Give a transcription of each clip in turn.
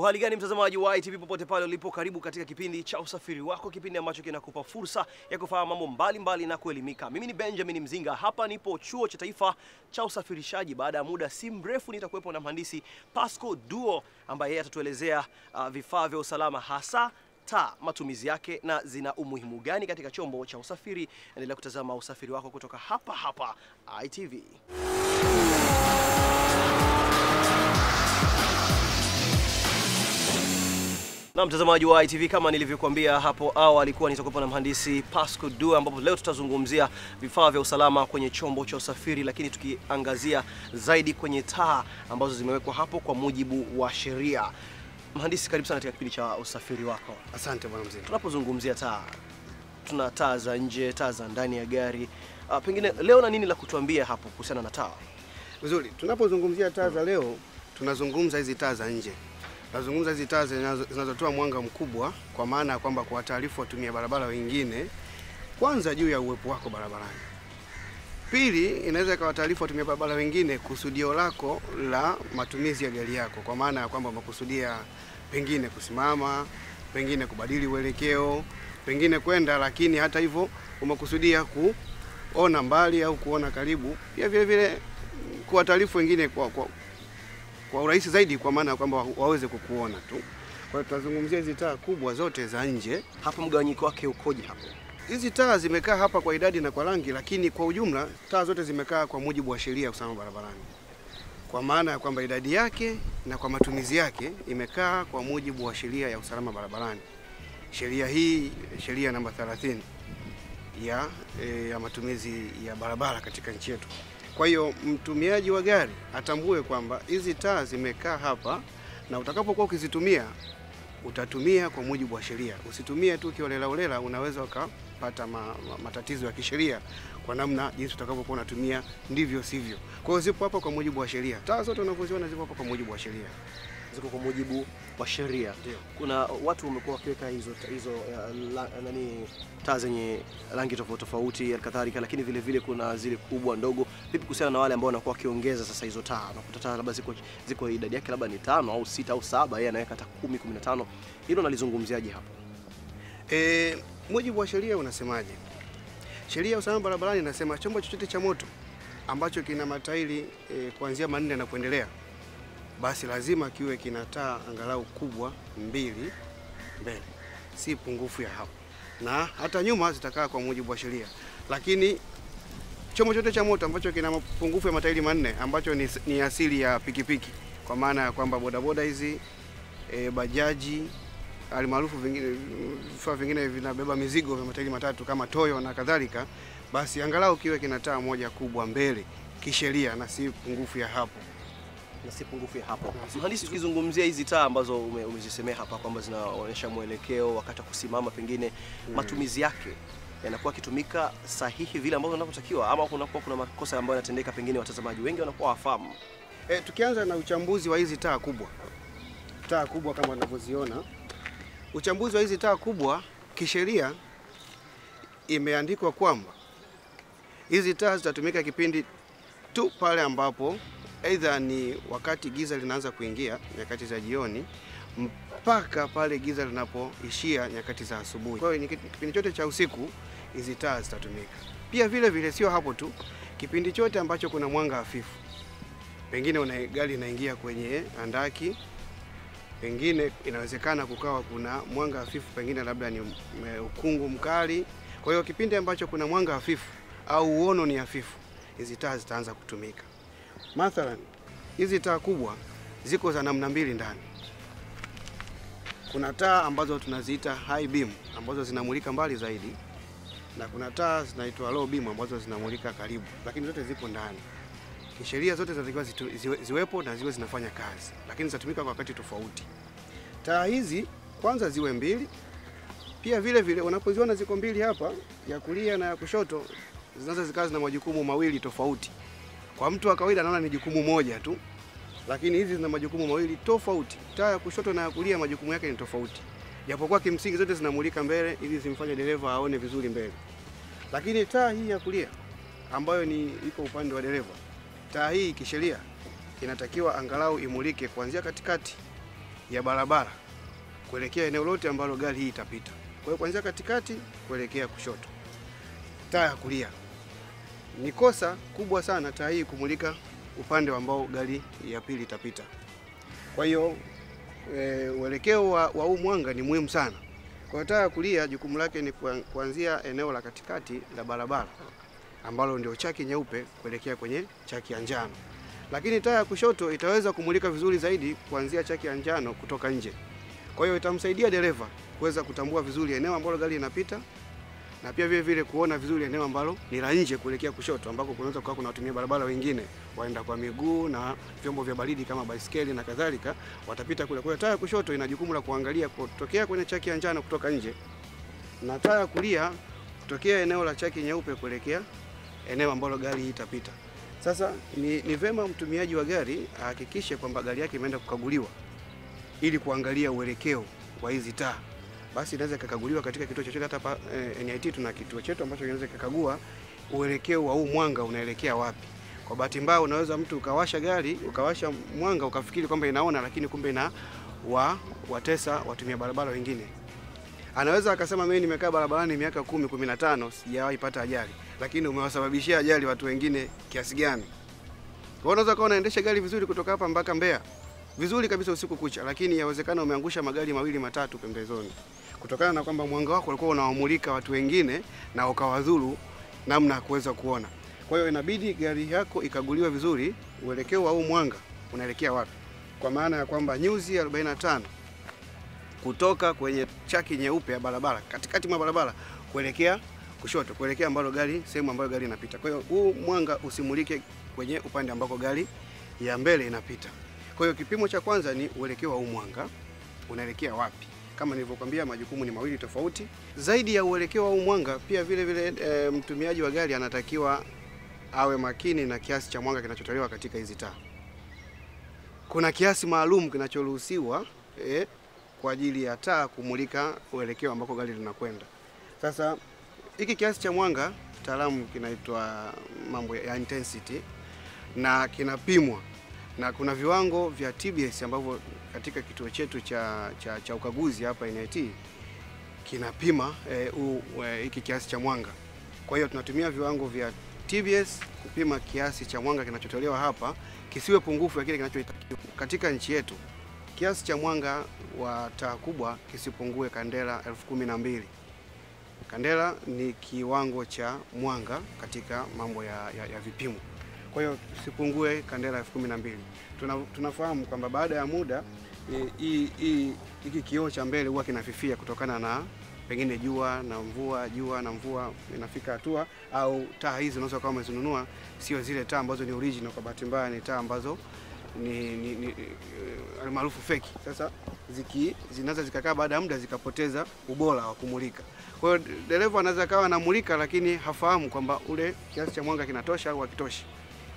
Uhali gani mtazamaji wa ITV popote pale ulipo, karibu katika kipindi cha usafiri wako, kipindi ambacho kinakupa fursa ya kufahamu mambo mbalimbali na kuelimika. Mimi ni Benjamin Mzinga, hapa nipo Chuo cha Taifa cha Usafirishaji. Baada ya muda si mrefu nitakuwepo na mhandisi Pasco Duo ambaye yeye atatuelezea vifaa vya usalama, hasa taa, matumizi yake na zina umuhimu gani katika chombo cha usafiri. Endelea kutazama usafiri wako kutoka hapa ITV. Na mtazamaji wa ITV, kama nilivyokuambia hapo awali, alikuwa nitakuwa na mhandisi Pasco Duo, ambapo leo tutazungumzia vifaa vya usalama kwenye chombo cha usafiri, lakini tukiangazia zaidi kwenye taa ambazo zimewekwa hapo kwa mujibu wa sheria. Mhandisi, karibu sana katika kipindi cha usafiri wako. Asante bwana mzee. Tunapozungumzia taa, tuna taa za nje, taa za ndani ya gari. Pengine leo na nini la kutuambia hapo kuhusiana na taa? Vizuri, tunapozungumzia taa za leo, tunazungumza hizi taa za nje. Tunazungumza hizi taa zinazotoa mwanga mkubwa, kwa maana ya kwamba kwa taarifa watumia barabara wengine, kwanza juu ya uwepo wako barabarani. Pili, inaweza ikawa taarifa watumia barabara wengine kusudio lako la matumizi ya gari yako, kwa maana ya kwamba umekusudia pengine kusimama, pengine kubadili uelekeo, pengine kwenda, lakini hata hivyo umekusudia kuona mbali au kuona karibu. Pia vile vile kwa taarifa wengine kwa urahisi zaidi, kwa maana kwamba waweze kukuona tu. Kwa hiyo tunazungumzia hizi taa kubwa zote za nje. Hapa mgawanyiko wake ukoje hapo? Hizi taa zimekaa hapa kwa idadi na kwa rangi, lakini kwa ujumla taa zote zimekaa kwa mujibu wa sheria ya usalama barabarani. Kwa maana ya kwamba idadi yake na kwa matumizi yake imekaa kwa mujibu wa sheria ya usalama barabarani. Sheria hii, sheria namba 30 ya matumizi ya barabara katika nchi yetu. Kwa hiyo mtumiaji wa gari atambue kwamba hizi taa zimekaa hapa, na utakapokuwa ukizitumia utatumia kwa mujibu wa sheria. Usitumie tu kiolela, unaweza ukapata matatizo ya kisheria kwa namna jinsi utakapokuwa unatumia ndivyo sivyo. Kwa hiyo zipo hapa kwa mujibu wa sheria. Taa zote unazoziona zipo hapa kwa mujibu wa sheria. Ziko kwa mujibu wa sheria. Kuna watu wamekuwa wakiweka hizo taa zenye rangi tofauti kadhalika, lakini vile vile kuna zile kubwa ndogo. Vipi kuhusiana na wale ambao wanakuwa wakiongeza sasa hizo taa? Unakuta taa labda ziko idadi yake labda ni 5 au 6 au 7, yeye anaweka hata 10, 15. Hilo nalizungumziaje hapo? Mujibu wa sheria unasemaje? Sheria ya usalama barabarani inasema chombo chochote cha moto ambacho kina matairi kuanzia 4 na kuendelea, basi lazima kiwe kina taa angalau kubwa 2 mbele, si pungufu ya hapo, na hata nyuma zitakaa kwa mujibu wa sheria. Lakini chombo chote cha moto ambacho kina mapungufu ya matairi 4, ambacho ni asili ya pikipiki, kwa maana ya kwamba bodaboda hizi, bajaji, alimaarufu vifaa vingine vinabeba mizigo vya matairi 3 kama toyo na kadhalika, basi angalau kiwe kina taa moja kubwa mbele kisheria, na si pungufu ya hapo. Mhandisi, tukizungumzia hizi taa ambazo umezisemea hapa kwamba zinaonyesha mwelekeo wakati wa kusimama, pengine matumizi yake yanakuwa kitumika sahihi vile ambavyo yanavyotakiwa, ama kuna makosa ambayo yanatendeka pengine watazamaji wengi wanakuwa wafahamu? Tukianza na uchambuzi wa hizi taa kubwa. Taa kubwa kama unavyoziona. Uchambuzi wa hizi taa kubwa kisheria imeandikwa kwamba hizi taa zitatumika kipindi tu pale ambapo aidha ni wakati giza linaanza kuingia nyakati za jioni mpaka pale giza linapoishia nyakati za asubuhi. Kwa hiyo kipindi chote cha usiku hizi taa zitatumika. Pia vile vile sio hapo tu, kipindi chote ambacho kuna mwanga hafifu. Pengine gari inaingia kwenye andaki, pengine inawezekana kukawa kuna mwanga hafifu, pengine labda ni ukungu mkali. Kwa hiyo kipindi ambacho kuna mwanga hafifu au uono ni hafifu, hizi taa zitaanza kutumika. Mathalan, hizi taa kubwa ziko za namna mbili ndani. Kuna taa ambazo tunaziita high beam ambazo zinamulika mbali zaidi, na kuna taa zinaitwa low beam ambazo zinamulika karibu, lakini zote zipo ndani. Kisheria zote zinatakiwa ziwepo na ziwe zinafanya kazi, lakini zitatumika kwa wakati tofauti. Taa hizi kwanza ziwe mbili. Pia vile vile unapoziona ziko mbili hapa, ya kulia na ya kushoto, zinaanza zikazi na majukumu mawili tofauti. Kwa mtu wa kawaida anaona ni jukumu moja tu, lakini hizi zina majukumu mawili tofauti. Taa ya kushoto na ya kulia majukumu yake ni tofauti, japokuwa kimsingi zote zinamulika mbele ili zimfanye dereva aone vizuri mbele. Lakini taa hii ya kulia ambayo iko upande wa dereva, taa hii kisheria inatakiwa angalau imulike kuanzia katikati ya barabara kuelekea eneo lote ambalo gari hii itapita. Kwa hiyo kuanzia katikati kuelekea kushoto. Taa ya kulia. Ni kosa kubwa sana taa hii kumulika upande ambao gari ya pili itapita. Kwa hiyo uelekeo wa huu mwanga ni muhimu sana. Kwa hiyo taa ya kulia jukumu lake ni kuanzia eneo la katikati la barabara ambalo ndio chaki nyeupe kuelekea kwenye chaki ya njano. Lakini taa ya kushoto itaweza kumulika vizuri zaidi kuanzia chaki ya njano kutoka nje. Kwa hiyo itamsaidia dereva kuweza kutambua vizuri eneo ambalo gari linapita na pia vile vile kuona vizuri eneo ambalo ni la nje kuelekea kushoto ambako kunaweza kuwa kuna watumia barabara wengine waenda kwa miguu na vyombo vya baridi kama baisikeli na kadhalika watapita kule. Kwa hiyo taa ya kushoto ina jukumu la kuangalia kutokea kwenye chaki ya njano kutoka nje na taa ya kulia kutokea eneo la chaki nyeupe kuelekea eneo ambalo gari itapita. Sasa ni vema mtumiaji wa gari ahakikishe kwamba gari yake imeenda kukaguliwa ili kuangalia uelekeo wa hizi taa. Basi inaweza kukaguliwa katika kituo chochote. Hata hapa NIT tuna kituo chetu ambacho kinaweza kukagua uelekeo wa huu mwanga unaelekea wapi. Kwa bahati mbaya unaweza mtu ukawasha gari, ukawasha mwanga ukafikiri kwamba inaona lakini kumbe watesa watumia barabara wengine. Anaweza akasema mimi nimekaa barabarani miaka 10, 15 sijawahi pata ajali, lakini umewasababishia ajali watu wengine kiasi gani? Kwa unaweza kuwa unaendesha gari vizuri kutoka hapa mpaka Mbeya vizuri kabisa usiku kucha, lakini yawezekana umeangusha magari 2, 3 pembezoni kutokana na kwamba mwanga wako ulikuwa unawamulika watu wengine na ukawadhuru namna ya kuweza kuona. Kwa hiyo inabidi gari yako ikaguliwe vizuri uelekeo wa huu mwanga unaelekea wapi, kwa maana ya kwamba nyuzi 45 kutoka kwenye chaki nyeupe ya barabara katikati mwa barabara kuelekea kushoto, kuelekea ambalo gari, sehemu ambayo gari inapita. Kwa hiyo huu mwanga usimulike kwenye upande ambako gari ya mbele inapita. Kwa hiyo kipimo cha kwanza ni uelekeo wa huu mwanga unaelekea wapi. Kama nilivyokuambia, majukumu ni mawili tofauti. Zaidi ya uelekeo wa huu mwanga, pia vile vile mtumiaji wa gari anatakiwa awe makini na kiasi cha mwanga kinachotolewa katika hizi taa. Kuna kiasi maalum kinachoruhusiwa kwa ajili ya taa kumulika uelekeo ambako gari linakwenda. Sasa hiki kiasi cha mwanga kitaalamu kinaitwa mambo ya intensity na kinapimwa, na kuna viwango vya TBS ambavyo katika kituo chetu cha ukaguzi hapa NIT kinapima hiki kiasi cha mwanga. Kwa hiyo tunatumia viwango vya TBS kupima kiasi cha mwanga kinachotolewa hapa kisiwe pungufu ya kile kinachotakiwa. Katika nchi yetu kiasi cha mwanga wa taa kubwa kisipungue kandela 12,000. Kandela ni kiwango cha mwanga katika mambo ya vipimo. Kwa hiyo sipungue kandela 12,000. Tunafahamu kwamba baada ya muda hiki kioo cha mbele huwa kinafifia kutokana na pengine jua na mvua inafika hatua, au taa hizi unaweza kama umezinunua sio zile taa ambazo ni original, kwa bahati mbaya ni taa ambazo ni maarufu fake. Sasa zinaweza zikakaa baada ya muda zikapoteza ubora wa kumulika. Kwa hiyo dereva anaweza kawa anamulika lakini hafahamu kwamba ule kiasi cha mwanga kinatosha au hakitoshi.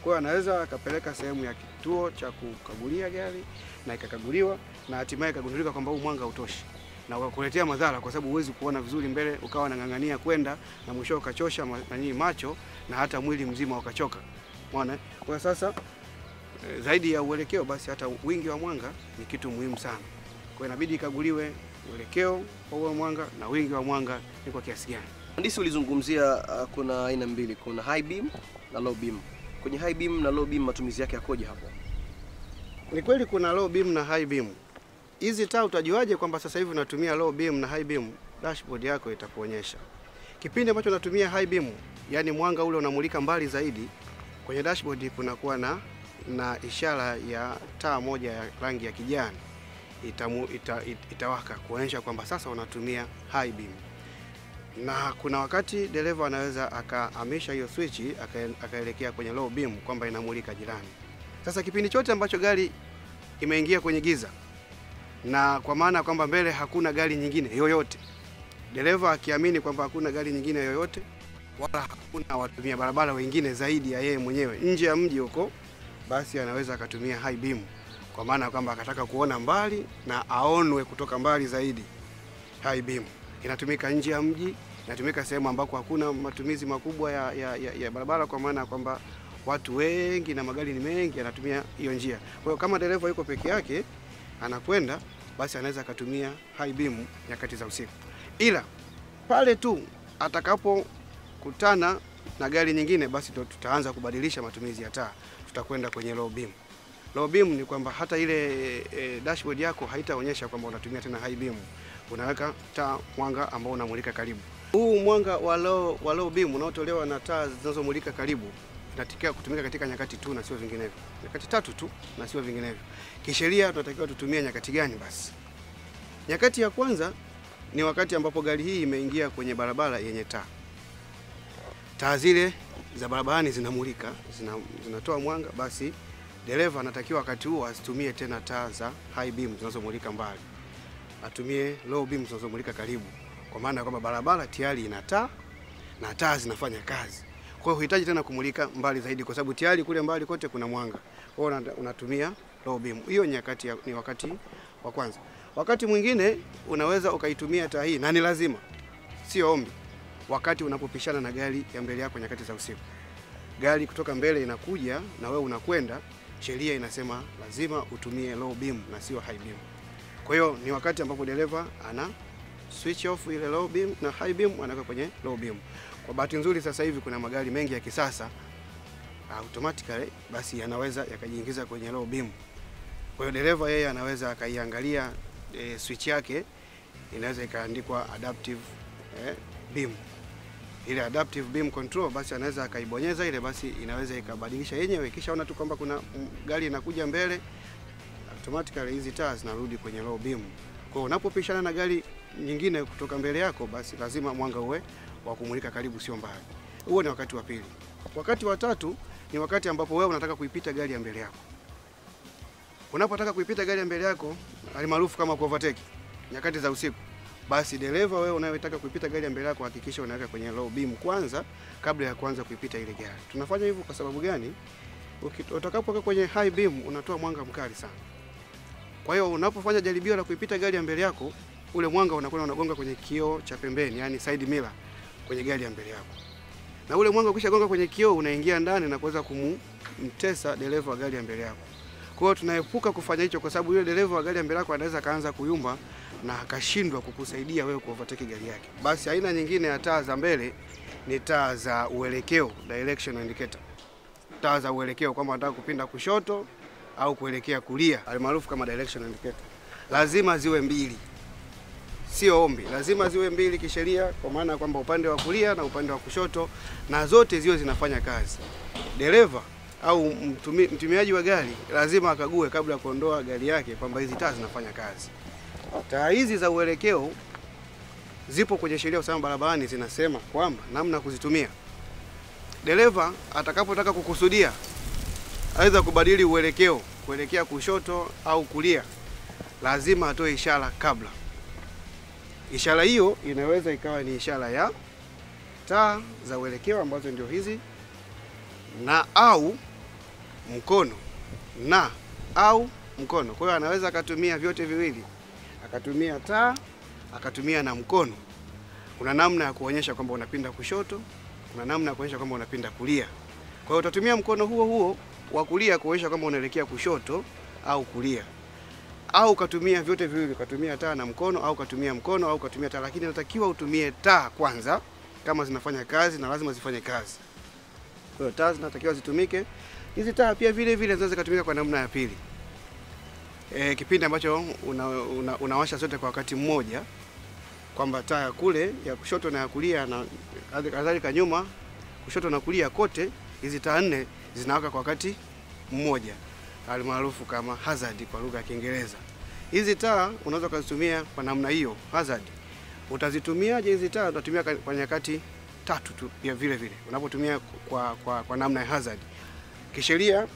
Kwa hiyo anaweza akapeleka sehemu ya kituo cha kukagulia gari na ikakaguliwa na hatimaye ikagundulika kwamba huu mwanga hautoshi na ukakuletea madhara, kwa sababu huwezi kuona vizuri mbele, ukawa unang'ang'ania kwenda na mwisho ukachosha macho na hata mwili mzima ukachoka. Umeona? Kwa sasa zaidi ya uelekeo, basi hata wingi wa mwanga ni kitu muhimu sana. Kwa inabidi ikaguliwe uelekeo wa mwanga na wingi wa mwanga ni kwa kiasi gani. Mhandisi, ulizungumzia kuna aina mbili, kuna high beam na low beam. Kwenye high beam na low beam matumizi yake yakoje hapo? Ni kweli kuna low beam na high beam. Hizi taa utajuaje kwamba sasa hivi unatumia low beam na high beam? Dashboard yako itakuonyesha. Kipindi ambacho unatumia high beam, yani mwanga ule unamulika mbali zaidi, kwenye dashboard kunakuwa na ishara ya taa moja ya rangi ya kijani itawaka kuonyesha kwamba sasa unatumia high beam. Na kuna wakati dereva anaweza akahamisha hiyo switch akaelekea kwenye low beam kwamba inamulika jirani. Sasa kipindi chote ambacho gari imeingia kwenye giza, na kwa maana kwamba mbele hakuna gari nyingine yoyote, dereva akiamini kwamba hakuna gari nyingine yoyote wala hakuna watumia barabara wengine zaidi ya yeye mwenyewe nje ya mji huko, basi anaweza akatumia high beam, kwa maana kwamba akataka kuona mbali na aonwe kutoka mbali zaidi. High beam inatumika nje ya mji, inatumika sehemu ambako hakuna matumizi makubwa ya barabara, kwa maana kwamba watu wengi na magari ni mengi, anatumia hiyo njia. Kwa hiyo kama dereva yuko peke yake anakwenda, basi anaweza akatumia high beam nyakati za usiku. Ila pale tu atakapokutana na gari nyingine, basi tutaanza kubadilisha matumizi ya taa, tutakwenda kwenye low beam. Low beam ni kwamba hata ile dashboard yako haitaonyesha kwamba unatumia tena high beam. Unaweka taa mwanga ambao unamulika karibu. Huu mwanga wa low beam unaotolewa na taa zinazomulika karibu inatakiwa kutumika katika nyakati tu na sio vinginevyo. Nyakati tatu tu na sio vinginevyo. Kisheria tunatakiwa tutumie nyakati gani basi? Nyakati ya kwanza ni wakati ambapo gari hii imeingia kwenye barabara yenye taa. Taa zile za barabarani zinamulika, zinatoa mwanga, basi dereva anatakiwa wakati huo asitumie tena taa za high beam zinazomulika mbali. Atumie low beam zinazomulika karibu. Kwa maana kwamba barabara tayari ina taa na taa zinafanya kazi. Kwa hiyo huhitaji tena kumulika mbali zaidi kwa sababu tayari kule mbali kote kuna mwanga. Kwa hiyo unatumia low beam. Hiyo ni wakati wa kwanza. Wakati mwingine unaweza ukaitumia taa hii na ni lazima, sio ombi, wakati unapopishana na gari ya mbele yako nyakati za usiku. Gari kutoka mbele inakuja na wewe unakwenda, sheria inasema lazima utumie low beam na sio high beam. Kwa hiyo ni wakati ambapo dereva ana switch off ile low beam na high beam anaweka kwenye low beam. Kwa bahati nzuri sasa hivi kuna magari mengi ya kisasa automatically basi yanaweza yakajiingiza kwenye low beam. Kwa hiyo dereva yeye anaweza akaiangalia switch yake inaweza ikaandikwa adaptive beam. Ile adaptive beam control basi anaweza akaibonyeza ile, basi inaweza ikabadilisha yenyewe, kisha ona tu kwamba kuna gari inakuja mbele, automatically hizi taa zinarudi kwenye low beam. Kwa hiyo unapopishana na gari nyingine kutoka mbele yako, basi lazima mwanga uwe wa kumulika karibu, sio mbali. Huo ni wakati wa pili. Wakati wa tatu ni wakati ambapo wewe unataka kuipita gari ya mbele yako. Unapotaka kuipita gari ya mbele yako, alimaarufu kama overtake, nyakati za usiku, basi dereva wewe unayetaka kuipita gari ya mbele yako hakikisha unaweka kwenye low beam kwanza kabla ya kuanza kuipita ile gari. Tunafanya hivyo kwa sababu gani? Utakapokuwa kwenye high beam unatoa mwanga mkali sana. Kwa hiyo unapofanya jaribio la kuipita gari ya mbele yako, ule mwanga unakwenda unagonga kwenye kioo cha pembeni, yani side mirror kwenye gari ya mbele yako. Na ule mwanga ukishagonga kwenye kioo unaingia ndani na kuweza kumtesa dereva wa gari ya mbele yako. Kwa hiyo tunaepuka kufanya hicho kwa sababu yule dereva wa gari ya mbele yako anaweza kaanza kuyumba na akashindwa kukusaidia wewe kuovertake gari yake. Basi aina nyingine ya taa za mbele ni taa za uelekeo, direction indicator. Taa za uelekeo kwamba unataka kupinda kushoto au kuelekea kulia, almaarufu kama direction indicator. Lazima ziwe mbili. Sio ombi, lazima ziwe mbili kisheria, kwa maana kwamba upande wa kulia na upande wa kushoto na zote ziwe zinafanya kazi. Dereva au mtumiaji wa gari lazima akague kabla ya kuondoa gari yake kwamba hizi taa zinafanya kazi. Taa hizi za uelekeo zipo kwenye sheria ya usalama barabarani, zinasema kwamba namna kuzitumia. Dereva atakapotaka kukusudia aidha kubadili uelekeo kuelekea kushoto au kulia, lazima atoe ishara kabla. Ishara hiyo inaweza ikawa ni ishara ya taa za uelekeo ambazo ndio hizi, na au mkono, na au mkono. Kwa hiyo anaweza akatumia vyote viwili, akatumia taa, akatumia na mkono. Kuna namna ya kuonyesha kwamba unapinda kushoto, kuna namna ya kuonyesha kwamba unapinda kulia. Kwa hiyo utatumia mkono huo huo wa kulia kuonyesha kwamba unaelekea kushoto au kulia, au ukatumia vyote viwili, ukatumia taa na mkono, au ukatumia mkono au ukatumia taa, lakini inatakiwa utumie taa kwanza kama zinafanya kazi, na lazima zifanye kazi. Kwa hiyo taa zinatakiwa zitumike. Hizi taa pia vile vile zinaweza kutumika kwa namna ya pili. Kipindi ambacho unawasha zote kwa wakati mmoja, kwamba taa ya kule ya kushoto na ya kulia na kadhalika nyuma, kushoto na kulia kote, hizi taa nne zinawaka kwa wakati mmoja, almaarufu kama hazard kwa lugha ya Kiingereza. Hizi taa unaweza kuzitumia kwa namna hiyo, hazard. Utazitumiaje hizi taa? Utatumia kwa nyakati tatu tu pia vile vile. Unapotumia kwa namna ya hazard, kisheria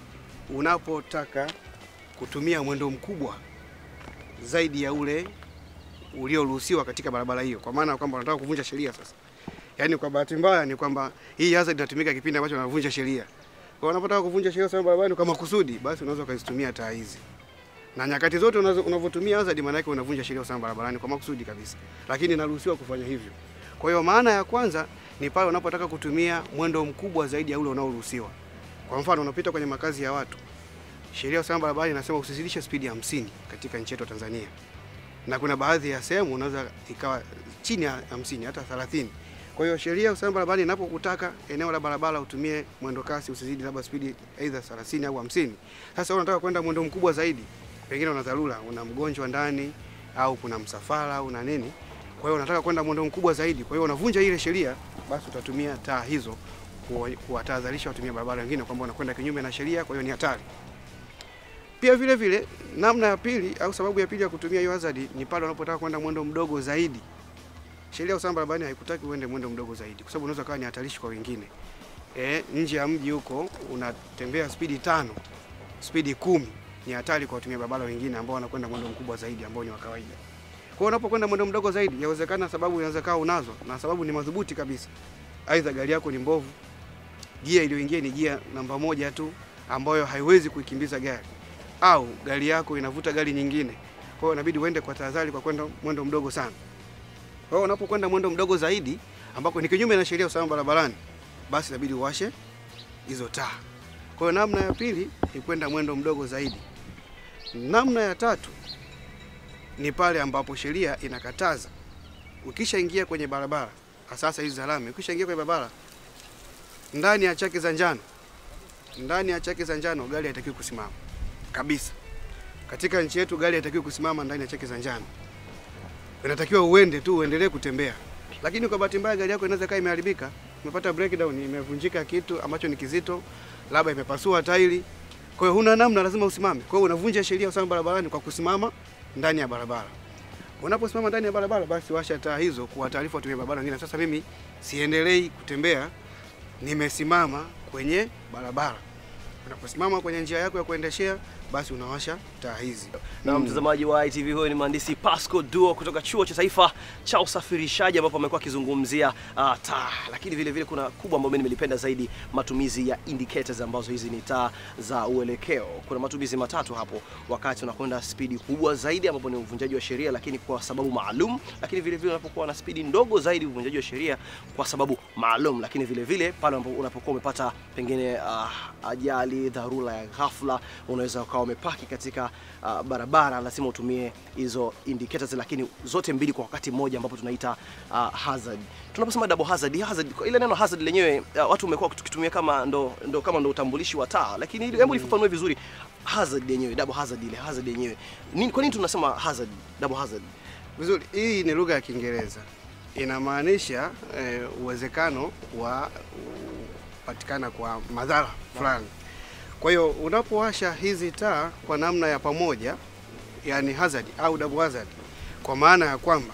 unapotaka kutumia mwendo mkubwa zaidi ya ule ulioruhusiwa katika barabara hiyo, kwa maana kwamba unataka kuvunja sheria sasa. Yaani kwa bahati mbaya ni kwamba hii hazard inatumika kipindi ambacho unavunja sheria. Kwa unapotaka kuvunja sheria sana barabarani kwa makusudi, basi unaweza kuzitumia taa hizi. Na nyakati zote unavotumia hazard, maana yake unavunja sheria sana barabarani kwa makusudi kabisa. Lakini inaruhusiwa kufanya hivyo. Kwa hiyo maana ya kwanza ni pale unapotaka kutumia mwendo mkubwa zaidi ya ule unaoruhusiwa. Kwa mfano unapita kwenye makazi ya watu. Sheria ya usalama barabarani inasema usizidishe spidi ya 50 katika nchi yetu Tanzania. na kuna baadhi ya sehemu unaweza ikawa chini ya 50 hata 30. Kwa hiyo sheria ya usalama barabarani inapokutaka eneo la barabara utumie mwendo kasi usizidi labda spidi aidha 30 au 50. Sasa unataka kwenda mwendo mkubwa zaidi, pengine una dharura, una mgonjwa ndani au kuna msafara au na nini, kwa hiyo unataka kwenda mwendo mkubwa zaidi, kwa hiyo unavunja ile sheria, basi utatumia taa hizo kuwatahadharisha watumia barabara wengine kwamba unakwenda kinyume na sheria, kwa hiyo ni hatari. Pia vile vile namna ya pili au sababu ya pili ya kutumia hiyo hazard ni pale unapotaka kwenda mwendo mdogo zaidi. Sheria ya usalama barabarani haikutaki uende mwendo mdogo zaidi kwa sababu unaweza kuwa ni hatarishi kwa wengine. Nje ya mji huko unatembea spidi 5, spidi 10 ni hatari kwa watumia barabara wengine ambao wanakwenda mwendo mkubwa zaidi ambao ni wa kawaida. Kwa hiyo unapokwenda mwendo mdogo zaidi, yawezekana sababu inaweza kaa unazo na sababu ni madhubuti kabisa. Aidha gari yako ni mbovu, gia iliyoingia ni gia namba 1 tu ambayo haiwezi kuikimbiza gari, au gari yako inavuta gari nyingine. Kwa hiyo inabidi uende kwa tahadhari kwa kwenda mwendo mdogo sana. Kwa hiyo unapokwenda mwendo mdogo zaidi ambako ni kinyume na sheria ya usalama barabarani, basi inabidi uwashe hizo taa. Kwa hiyo namna ya pili ni kwenda mwendo mdogo zaidi. Namna ya tatu ni pale ambapo sheria inakataza ukishaingia kwenye barabara, sasa hizi alama, ukishaingia kwenye barabara ndani ya chaki za njano, gari haitakiwi kusimama kabisa. Katika nchi yetu gari haitakiwi kusimama ndani ya chaki za njano. Unatakiwa uende tu, uendelee kutembea. Lakini kwa bahati mbaya gari yako inaweza kaa imeharibika, umepata breakdown, imevunjika kitu ambacho ni kizito, labda imepasua tairi. Kwa hiyo huna namna, lazima usimame. Kwa hiyo unavunja sheria ya usalama barabarani kwa kusimama ndani ya barabara. Unaposimama ndani ya barabara, basi washa taa hizo kuwataarifu watumia barabara wengine, sasa mimi siendelei kutembea, nimesimama kwenye barabara. Unaposimama kwenye njia yako ya kuendeshea, basi unawasha taa hizi. Na mtazamaji wa ITV, huyo ni mhandisi Pasco Duo kutoka Chuo cha Taifa cha Usafirishaji, ambapo amekuwa akizungumzia taa. Lakini vile vile kuna kubwa ambayo mimi nimelipenda zaidi, matumizi ya indicators, ambazo hizi ni taa za uelekeo. Kuna matumizi matatu hapo wakati unakwenda spidi kubwa zaidi, ambapo ni uvunjaji wa sheria lakini kwa sababu maalum, lakini vile vile unapokuwa na spidi ndogo zaidi, uvunjaji wa sheria kwa sababu maalum, lakini vile vile pale unapokuwa umepata pengine ajali, dharura ya ghafla, unaweza ukawa umepaki katika barabara, lazima utumie hizo indicators, lakini zote mbili kwa wakati mmoja, ambapo tunaita hazard. Tunaposema double hazard, ile neno hazard lenyewe watu wamekuwa tukitumia kama ndo utambulishi wa taa, lakini hebu ifafanue vizuri hazard yenyewe, double hazard, ile hazard yenyewe. Kwa nini tunasema hazard, double hazard? Vizuri, hii ni lugha ya Kiingereza. Inamaanisha uwezekano wa kupatikana kwa madhara fulani. Kwa hiyo unapowasha hizi taa kwa namna ya pamoja, yani hazard au double hazard, kwa maana ya kwamba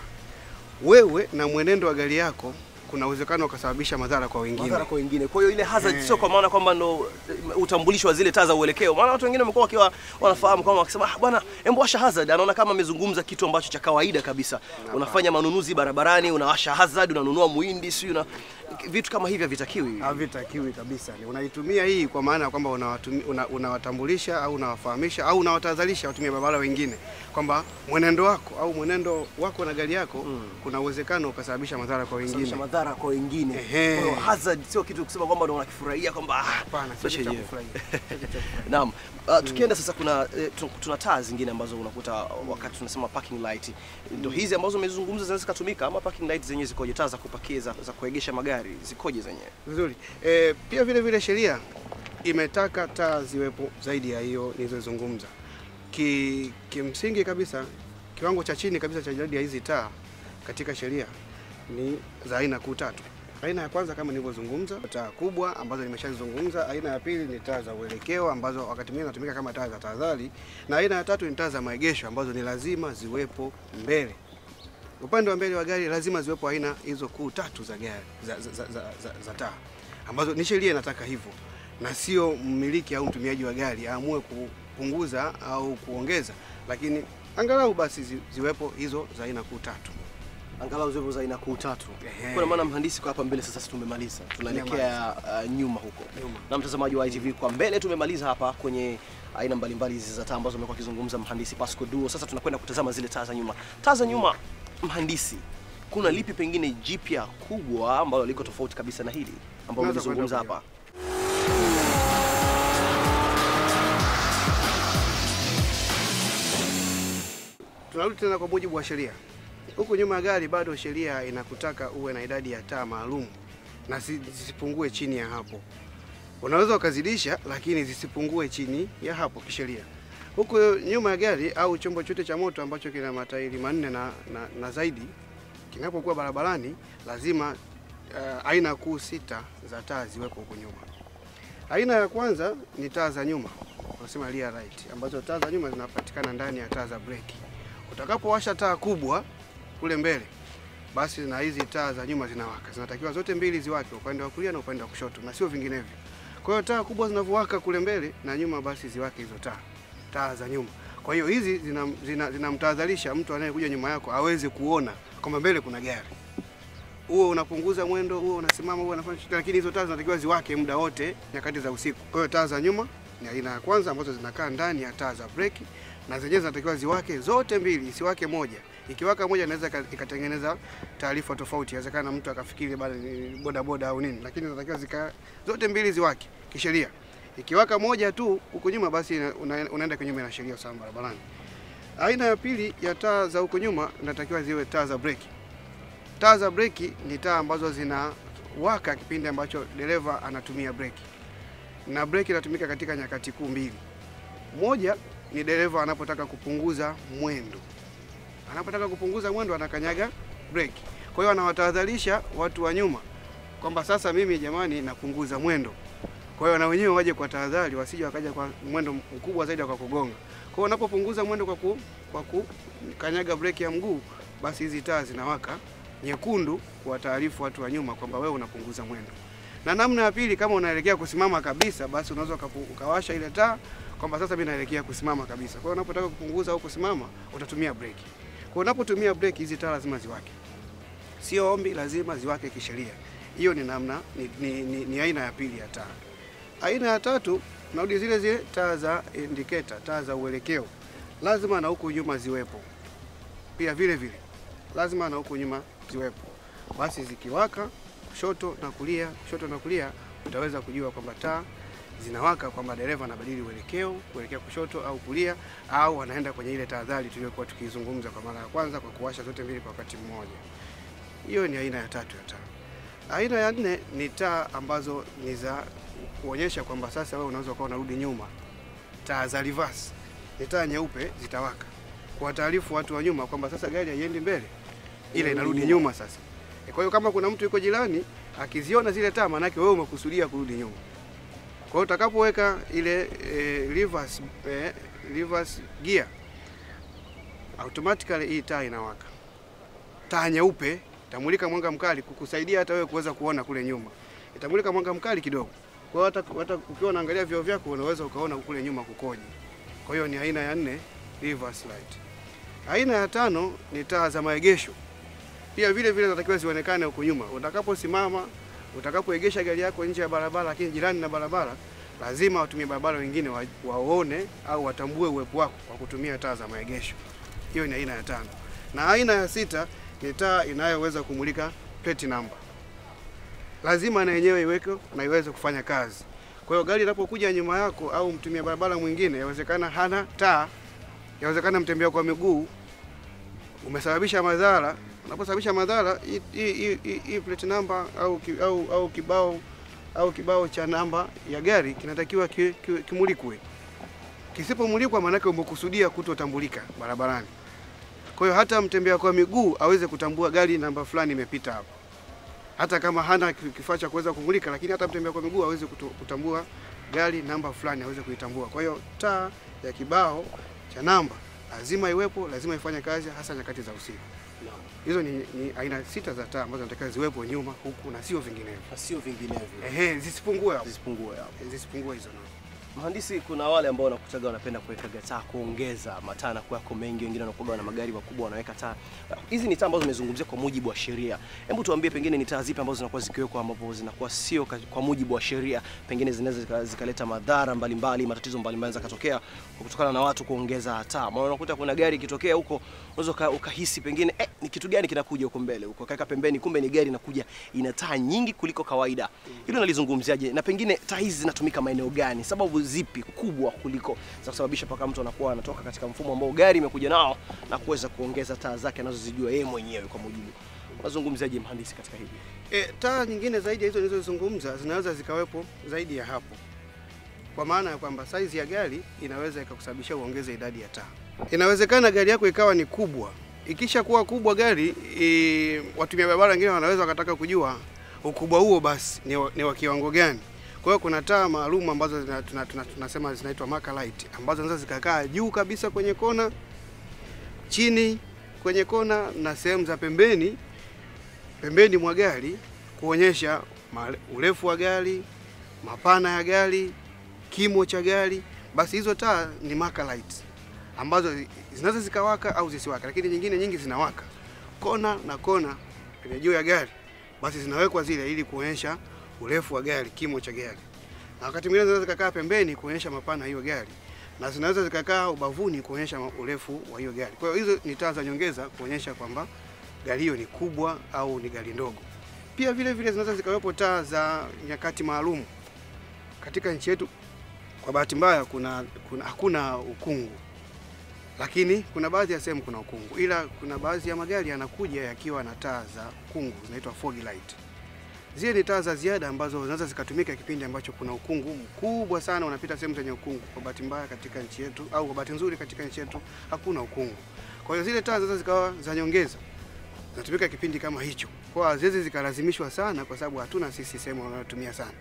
wewe na mwenendo wa gari yako kuna uwezekano ukasababisha madhara kwa wengine. Kwa hiyo ile hazard sio kwa maana kwamba ndo utambulisho wa zile taa za uelekeo. Maana watu wengine wamekuwa wakiwa wanafahamu kwamba wakisema bwana, hebu washa hazard, anaona kama amezungumza kitu ambacho cha kawaida kabisa. Unafanya manunuzi barabarani, unawasha hazard, unanunua muhindi, sio na vitu kama hivi havitakiwi. Havitakiwi kabisa. Unaitumia hii kwa maana kwamba unawatambulisha au unawafahamisha au unawatahadharisha watumia barabara wengine kwamba mwenendo wako na gari yako kuna uwezekano ukasababisha madhara kwa wengine. Kwa hiyo hazard sio kitu kusema kwamba ndio unakifurahia kwamba hapana, sio cha kufurahia. Naam, tukienda sasa, tuna taa zingine ambazo unakuta wakati tunasema parking light. Ndio hizi ambazo umezungumza zinaweza kutumika, ama parking light zenyewe zikoje? Taa za kupakia za kuegesha magari zikoje zenyewe? Vizuri. Pia vile vile sheria imetaka taa ziwepo zaidi ya hiyo nilizozungumza. Kimsingi kabisa, kiwango cha chini kabisa cha idadi ya hizi taa katika sheria ni za aina kuu tatu. Aina ya kwanza kama nilivyozungumza, taa kubwa ambazo nimeshazungumza. Aina ya pili ni taa za uelekeo ambazo wakati mwingine zinatumika kama taa za tahadhari, na aina ya tatu ni taa za maegesho ambazo ni lazima ziwepo mbele. Upande wa mbele wa gari lazima ziwepo aina hizo kuu tatu za gari za taa ambazo ni sheria inataka hivyo, na sio mmiliki au mtumiaji wa gari aamue kupunguza au kuongeza, lakini angalau basi ziwepo hizo za aina kuu tatu. Angalau ziwepo za aina kuu tatu. Kwa maana mhandisi kwa hapa mbele sasa tumemaliza. Tunaelekea nyuma huko. Na mtazamaji wa ITV, kwa mbele tumemaliza hapa kwenye aina mbalimbali hizi za taa ambazo amekuwa akizungumza mhandisi Pasco Duo. Sasa tunakwenda kutazama zile taa za nyuma. Taa za nyuma, mhandisi, kuna lipi pengine jipya kubwa ambalo liko tofauti kabisa na hili ambalo umezungumza hapa? tunarudi tena kwa mujibu wa sheria. Huku nyuma ya gari bado sheria inakutaka uwe na idadi ya taa maalum na zisipungue chini ya hapo. Unaweza ukazidisha lakini zisipungue chini ya hapo kisheria. Huku nyuma ya gari au chombo chote cha moto ambacho kina matairi manne na zaidi, kinapokuwa barabarani lazima aina kuu 6 za taa ziweko huko nyuma. Aina ya kwanza ni taa za nyuma, tunasema rear light, ambazo taa za nyuma zinapatikana ndani ya taa za breki. Utakapowasha taa kubwa kule mbele, basi na hizi taa za nyuma zinawaka. Zinatakiwa zote mbili ziwake, upande wa kulia na upande wa kushoto, na sio vinginevyo. Kwa hiyo taa kubwa zinavowaka kule mbele na nyuma, basi ziwake hizo taa za nyuma. Kwa hiyo hizi zinamtahadharisha mtu anayekuja nyuma yako aweze kuona kwamba mbele kuna gari. Huo unapunguza mwendo, huo unasimama, huo unafanya chochote, lakini hizo taa zinatakiwa ziwake muda wote nyakati za usiku. Kwa hiyo taa za nyuma ni aina ya kwanza ambazo zinakaa ndani ya taa za breki, na zenyewe zinatakiwa ziwake zote mbili, isiwake moja. Ikiwaka moja inaweza ikatengeneza taarifa tofauti. Inawezekana mtu akafikiri bado ni boda au nini, lakini zinatakiwa zote mbili ziwake kisheria. Ikiwaka moja tu huko nyuma, basi unaenda kinyume na sheria usalama barabarani. Aina ya pili ya taa za huko nyuma inatakiwa ziwe taa za breki. Taa za breki ni taa ambazo zinawaka kipindi ambacho dereva anatumia breki. Na breki inatumika katika nyakati kuu mbili. Moja ni dereva anapotaka kupunguza mwendo. Anapotaka kupunguza mwendo anakanyaga breki. Kwa hiyo anawatahadharisha watu wa nyuma kwamba sasa mimi jamani napunguza mwendo. Kwa hiyo na wenyewe waje kwa tahadhari, wasije wakaja kwa mwendo mkubwa zaidi kwa kugonga. Kwa hiyo unapopunguza mwendo kwa kukanyaga breki ya mguu, basi hizi taa zinawaka nyekundu kuwataarifu watu wa nyuma kwamba wewe unapunguza mwendo. Na namna ya pili, kama unaelekea kusimama kabisa, basi unaweza ukawasha ile taa kwamba sasa mimi naelekea kusimama kabisa. Kwa hiyo unapotaka kupunguza au kusimama utatumia breki. Kwa hiyo unapotumia breki hizi taa lazima ziwake. Sio ombi, lazima ziwake kisheria. Hiyo ni namna ni aina ya pili ya taa. Aina ya tatu, tunarudi zile taa za indicator, taa za uelekeo. Lazima na huko nyuma ziwepo. Pia vile lazima na huko nyuma ziwepo. Basi zikiwaka kushoto na kulia, utaweza kujua kwamba taa zinawaka, kwamba dereva anabadili uelekeo kuelekea kushoto au kulia, au anaenda kwenye ile tahadhari tuliyokuwa tukizungumza kwa mara ya kwanza kwa kuwasha zote mbili kwa wakati mmoja. Hiyo ni aina ya tatu ya taa. Aina ya nne ni taa ambazo ni za kuonyesha kwamba sasa wewe unaweza kuwa unarudi nyuma. Taa za reverse ni taa nyeupe zitawaka kwa taarifu watu wa nyuma kwamba sasa gari haiendi mbele, ile inarudi nyuma sasa. Kwa hiyo kama kuna mtu yuko jirani akiziona zile taa, maana yake wewe umekusudia kurudi nyuma. Kwa hiyo utakapoweka ile reverse gear, automatically hii taa inawaka. Taa nyeupe itamulika mwanga mkali kukusaidia hata wewe kuweza kuona kule nyuma. Itamulika mwanga mkali kidogo. Kwa hiyo hata ukiwa unaangalia vioo vyako unaweza ukaona kule nyuma kukoje. Kwa hiyo ni aina ya 4, reverse light. Aina ya 5 ni taa za maegesho. Pia vile zinatakiwa zionekane huko nyuma. Utakaposimama, utakapoegesha gari yako nje ya barabara lakini jirani na barabara, lazima watumie barabara wengine waone au watambue uwepo wako kwa kutumia taa za maegesho. Hiyo ni aina ya 5. Na aina ya 6 ni taa inayoweza kumulika plate number. Lazima na yenyewe iweke na iweze kufanya kazi. Kwa hiyo gari linapokuja nyuma yako au mtumia barabara mwingine, yawezekana hana taa, yawezekana mtembea kwa miguu, umesababisha madhara. Unaposababisha madhara, hii plate number au kibao cha namba ya gari kinatakiwa kimulikwe. Kisipomulikwa, maana yake umekusudia kutotambulika barabarani. Kwa hiyo hata mtembea kwa miguu aweze kutambua gari namba fulani imepita hapo. Hata kama hana kifaa cha kuweza kumulika, lakini hata mtembea kwa miguu aweze kutambua gari namba fulani, aweze kuitambua. Kwa hiyo taa ya kibao cha namba lazima iwepo, lazima ifanye kazi hasa nyakati za usiku. Hizo ni aina 6 za taa ambazo nataka ziwepo nyuma huku na sio vinginevyo. Zisipungue hizo. Mhandisi, kuna wale ambao wanakutaga wanapenda kuweka taa kuongeza mataa na kuwako mengi, wengine wanakuwa na magari makubwa wanaweka taa. Hizi ni taa ambazo zimezungumzia kwa mujibu wa sheria. Hebu tuambie pengine ni taa zipi ambazo zinakuwa zikiwekwa ambapo zinakuwa sio kwa mujibu wa sheria, pengine zinaweza zikaleta madhara mbalimbali, matatizo mbalimbali zakatokea kutokana na watu kuongeza taa. Maana unakuta kuna gari ikitokea huko unaweza ukahisi pengine ni kitu gani kinakuja huko mbele huko, kaka pembeni, kumbe ni gari inakuja ina taa nyingi kuliko kawaida. Hilo nalizungumziaje? Na pengine taa hizi zinatumika maeneo gani? Sababu zipi kubwa kuliko za kusababisha paka mtu anakuwa anatoka katika mfumo ambao gari imekuja nao na kuweza kuongeza taa zake anazozijua yeye mwenyewe kwa mujibu. Unazungumziaje mhandisi katika hili? Taa nyingine zaidi ya hizo nilizozungumza zinaweza zikawepo zaidi ya hapo. Kwa maana ya kwamba size ya gari inaweza ikakusababisha uongeze idadi ya taa. Inawezekana gari yako ikawa ni kubwa. Ikisha kuwa kubwa gari, watumia barabara wengine wanaweza wakataka kujua ukubwa huo basi ni wa kiwango gani. Kwa hiyo kuna taa maalum ambazo tunasema zinaitwa marker light, ambazo zinaweza zikakaa juu kabisa kwenye kona, chini kwenye kona na sehemu za pembeni mwa gari, kuonyesha urefu wa gari, mapana ya gari, kimo cha gari. Basi hizo taa ni marker lights ambazo zinaweza zikawaka au zisiwaka, lakini nyingine nyingi zinawaka kona na kona kwenye juu ya gari. Basi zinawekwa zile ili kuonyesha urefu wa gari, kimo cha gari. Na wakati mwingine zinaweza zikakaa pembeni kuonyesha mapana hiyo gari, na zinaweza zikakaa ubavuni kuonyesha urefu wa hiyo gari. Kwa hiyo hizo ni taa za nyongeza kuonyesha kwamba gari hiyo ni kubwa au ni gari ndogo. Pia vile vile zinaweza zikawepo taa za nyakati maalum. Katika nchi yetu kwa bahati mbaya hakuna ukungu. Lakini kuna baadhi ya sehemu kuna ukungu. Ila kuna baadhi ya magari yanakuja yakiwa na taa za ukungu, zinaitwa fog light. Zile ni taa za ziada ambazo zinaweza zikatumika kipindi ambacho kuna ukungu mkubwa sana unapita sehemu zenye ukungu. Kwa bahati mbaya katika nchi yetu au kwa bahati nzuri katika nchi yetu hakuna ukungu. Kwa hiyo zile taa zinaweza zikawa za nyongeza, zinatumika kipindi kama hicho. Kwa haziwezi zikalazimishwa sana kwa sababu hatuna sisi sehemu wanayotumia sana.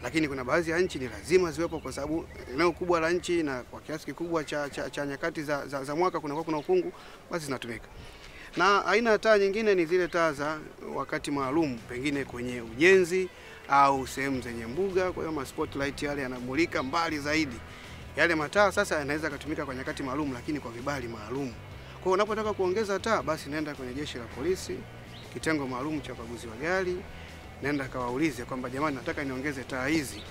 Lakini kuna baadhi ya nchi ni lazima ziwepo kwa sababu eneo kubwa la nchi na kwa kiasi kikubwa cha nyakati za mwaka kuna ukungu, basi zinatumika. Na aina ya taa nyingine ni zile taa za wakati maalum, pengine kwenye ujenzi au sehemu zenye mbuga. Kwa hiyo spotlight yale yanamulika mbali zaidi. Yale mataa sasa yanaweza kutumika kwa nyakati maalum, lakini kwa vibali maalum. Kwa hiyo unapotaka kuongeza taa, basi nenda kwenye jeshi la polisi, kitengo maalum cha ukaguzi wa gari, nenda kawaulize kwamba jamani, nataka niongeze taa hizi.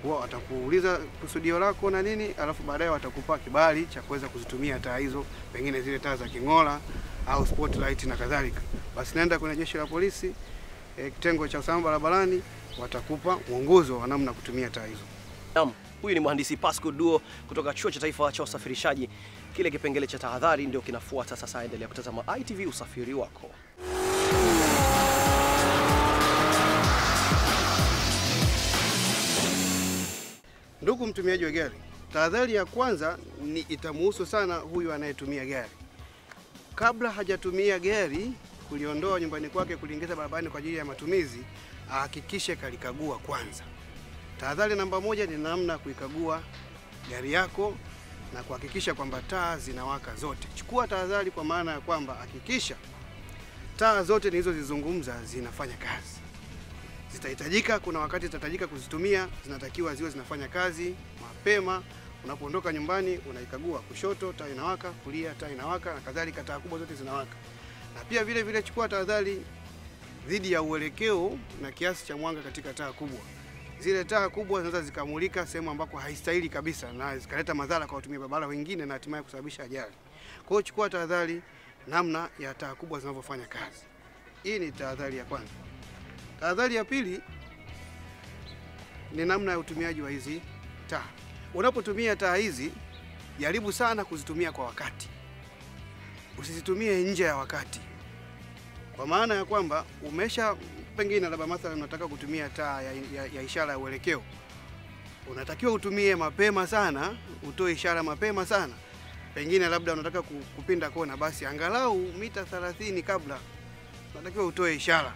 Watakuuliza kusudio lako na nini, alafu baadaye watakupa kibali cha kuweza kuzitumia taa hizo, pengine zile taa za king'ola au spotlight na kadhalika. Basi nenda kwenye jeshi la polisi, kitengo cha usalama barabarani, watakupa mwongozo wa namna kutumia taa hizo. Naam, huyu ni mhandisi Pasco Duo kutoka Chuo cha Taifa cha Usafirishaji. Kile kipengele cha tahadhari ndio kinafuata sasa. Endelea kutazama ITV Usafiri Wako. Ndugu mtumiaji wa gari, tahadhari ya kwanza ni itamuhusu sana huyu anayetumia gari. Kabla hajatumia gari kuliondoa nyumbani kwake kuliingiza barabarani kwa ajili ya matumizi, ahakikishe kalikagua kwanza. Tahadhari namba moja ni namna kuikagua gari yako na kuhakikisha kwamba taa zinawaka zote. Chukua tahadhari kwa maana ya kwamba hakikisha taa zote nilizozizungumza zinafanya kazi. Zitahitajika, kuna wakati zitahitajika kuzitumia, zinatakiwa ziwe zinafanya kazi mapema. Unapoondoka nyumbani unaikagua, kushoto taa inawaka, kulia taa inawaka na kadhalika, taa kubwa zote zinawaka. Na pia vile vile chukua tahadhari dhidi ya uelekeo na kiasi cha mwanga katika taa kubwa. Zile taa kubwa zinaweza zikamulika sehemu ambako haistahili kabisa na zikaleta madhara kwa watumia barabara wengine na hatimaye kusababisha ajali. Kwa hiyo chukua tahadhari namna ya taa kubwa zinavyofanya kazi. Hii ni tahadhari ya kwanza. Tahadhari ya pili ni namna ya utumiaji wa hizi taa. Unapotumia taa hizi, jaribu sana kuzitumia kwa wakati. Usizitumie nje ya wakati. Kwa maana ya kwamba pengine labda mathalan unataka kutumia taa ya ishara ya uelekeo. Unatakiwa utumie mapema sana, utoe ishara mapema sana. Pengine labda unataka kupinda kona, basi angalau mita 30 kabla unatakiwa utoe ishara.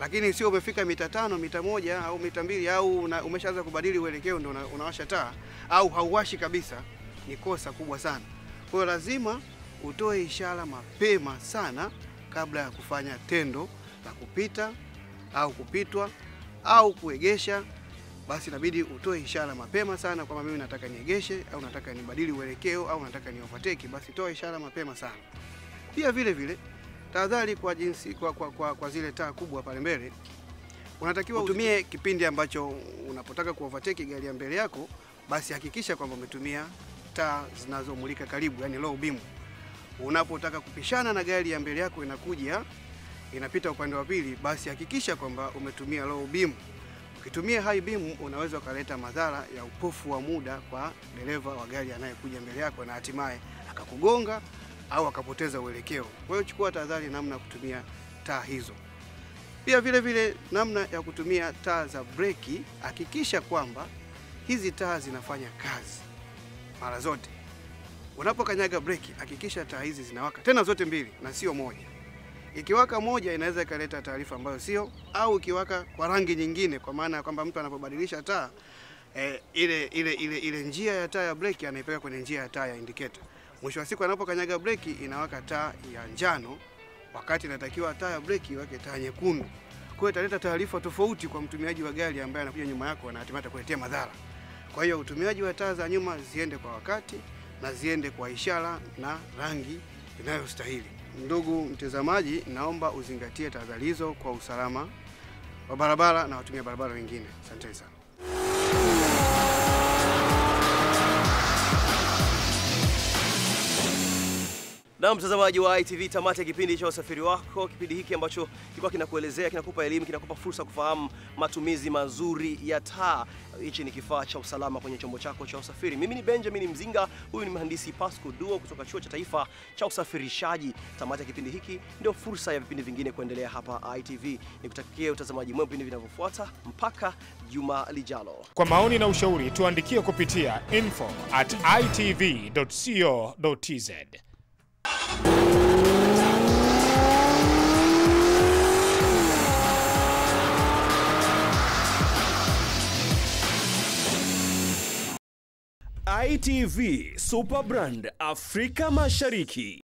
Lakini sio umefika mita 5, mita 1 au mita 2 au umeshaanza kubadili uelekeo ndio unawasha taa au hauwashi kabisa, ni kosa kubwa sana. Kwa hiyo lazima utoe ishara mapema sana kabla ya kufanya tendo la kupita au kupitwa au kuegesha. Basi inabidi utoe ishara mapema sana kwamba mimi nataka niegeshe au nataka nibadili uelekeo au nataka ni overtake, basi toa ishara mapema sana. Pia vile vile tahadhari kwa zile taa kubwa pale mbele. Unatakiwa utumie kipindi ambacho unapotaka kuovertake gari ya mbele yako, basi hakikisha kwamba umetumia taa zinazomulika karibu, yani low beam. Unapotaka kupishana na gari ya mbele yako inapita upande wa pili, basi hakikisha kwamba umetumia low beam. Ukitumia high beam unaweza kuleta madhara ya upofu wa muda kwa dereva wa gari anayekuja mbele yako na hatimaye akakugonga au akapoteza uelekeo. Kwa hiyo chukua tahadhari namna ya kutumia taa hizo. Pia vile vile namna ya kutumia taa za breki, hakikisha kwamba hizi taa zinafanya kazi mara zote. Unapokanyaga breki, hakikisha taa hizi zinawaka, tena zote mbili na sio moja. Ikiwaka moja inaweza ikaleta taarifa ambayo sio, au ikiwaka kwa rangi nyingine, kwa maana ya kwamba mtu anapobadilisha taa ile njia ya taa ya breki anaipeka kwenye njia ya taa ya indicator. Mwisho wa siku anapokanyaga breki inawaka taa ya njano wakati inatakiwa taa ya breki iweke taa nyekundu. Kwa hiyo italeta taarifa tofauti kwa mtumiaji wa gari ambaye anakuja nyuma yako na hatimaye kuletea madhara. Kwa hiyo utumiaji wa taa za nyuma ziende kwa wakati na ziende kwa ishara na rangi inayostahili. Ndugu mtazamaji, naomba uzingatie tahadhari hizo kwa usalama wa barabara na watumia barabara wengine. Asante sana. Na mtazamaji wa ITV, tamati ya kipindi cha usafiri wako. Kipindi hiki ambacho kilikuwa kinakuelezea, kinakupa elimu, kinakupa fursa kufahamu matumizi mazuri ya taa. Hichi ni kifaa cha usalama kwenye chombo chako cha usafiri. Mimi ni Benjamin Mzinga, huyu ni mhandisi Pasco Duo kutoka Chuo cha Taifa cha Usafirishaji. Tamati ya kipindi hiki ndio fursa ya vipindi vingine kuendelea hapa ITV. Nikutakie utazamaji mwema vipindi vinavyofuata mpaka juma lijalo. Kwa maoni na ushauri tuandikie kupitia info@itv.co.tz. ITV Super Brand Afrika Mashariki.